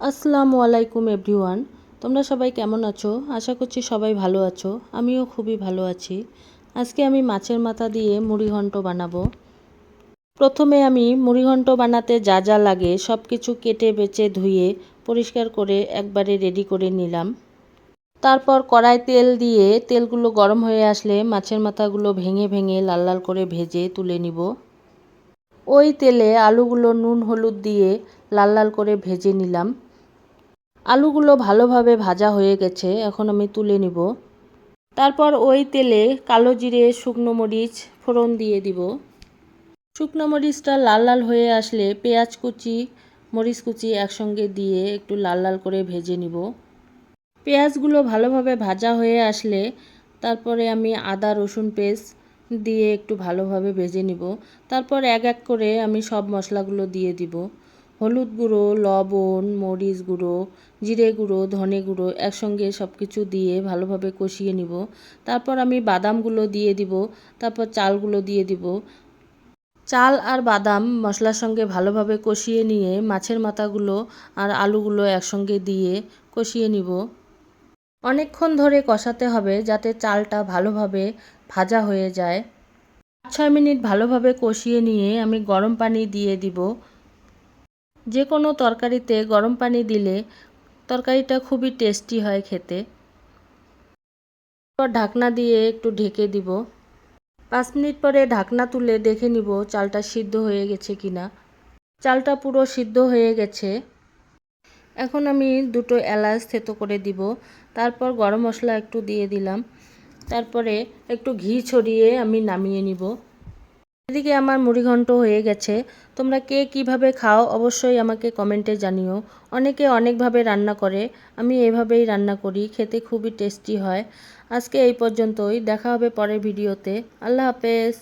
আসসালামু আলাইকুম এভরিওয়ান। তোমরা সবাই কেমন আছো? আশা করছি সবাই ভালো আছো। আমিও খুবই ভালো আছি। আজকে আমি মাছের মাথা দিয়ে মুড়িঘণ্ট বানাবো। প্রথমে আমি মুড়িঘণ্ট বানাতে যা যা লাগে সব কিছু কেটে বেছে ধুয়ে পরিষ্কার করে একবারে রেডি করে নিলাম। তারপর কড়াই তেল দিয়ে তেলগুলো গরম হয়ে আসলে মাছের মাথাগুলো ভেঙে ভেঙে লাল লাল করে ভেজে তুলে নিব। ওই তেলে আলুগুলো নুন হলুদ দিয়ে লাল লাল করে ভেজে নিলাম। আলুগুলো ভালোভাবে ভাজা হয়ে গেছে, এখন আমি তুলে নিব। তারপর ওই তেলে কালো জিরে শুকনো মরিচ ফোড়ন দিয়ে দিব। শুকনো মরিচটা লাল লাল হয়ে আসলে পেঁয়াজ কুচি মরিচ কুচি একসঙ্গে দিয়ে একটু লাল লাল করে ভেজে নিব। পেঁয়াজগুলো ভালোভাবে ভাজা হয়ে আসলে তারপরে আমি আদা রসুন পেস্ট দিয়ে একটু ভালোভাবে ভেজে নিব। তারপর এক এক করে আমি সব মশলাগুলো দিয়ে দিব। হলুদ গুঁড়ো, লবণ, মরিচ গুঁড়ো, জিরে গুঁড়ো, ধনে গুঁড়ো একসঙ্গে সব কিছু দিয়ে ভালোভাবে কষিয়ে নিব। তারপর আমি বাদামগুলো দিয়ে দিব। তারপর চালগুলো দিয়ে দিব। চাল আর বাদাম মশলার সঙ্গে ভালোভাবে কষিয়ে নিয়ে মাছের মাথাগুলো আর আলুগুলো একসঙ্গে দিয়ে কষিয়ে নিব। অনেকক্ষণ ধরে কষাতে হবে যাতে চালটা ভালোভাবে ভাজা হয়ে যায়। 5-6 মিনিট ভালোভাবে কষিয়ে নিয়ে আমি গরম পানি দিয়ে দিব। যে কোনো তরকারিতে গরম পানি দিলে তরকারিটা খুবই টেস্টি হয় খেতে। তারপর ঢাকনা দিয়ে একটু ঢেকে দিব। 5 মিনিট পরে ঢাকনা তুলে দেখে নিব চালটা সিদ্ধ হয়ে গেছে কিনা। চালটা পুরো সিদ্ধ হয়ে গেছে। এখন আমি 2টো এলাচ থেতো করে দিব। তারপর গরম মশলা একটু দিয়ে দিলাম। তারপরে একটু ঘি ছড়িয়ে আমি নামিয়ে নিব। এদিকে আমার মুড়িঘণ্ট হয়ে গেছে। তোমরা কে কিভাবে খাও অবশ্যই আমাকে কমেন্টে জানিও। অনেকে অনেকভাবে রান্না করে, আমি এভাবেই রান্না করি, খেতে খুবই টেস্টি হয়। আজকে এই পর্যন্তই, দেখা হবে পরের ভিডিওতে। আল্লাহ হাফেজ।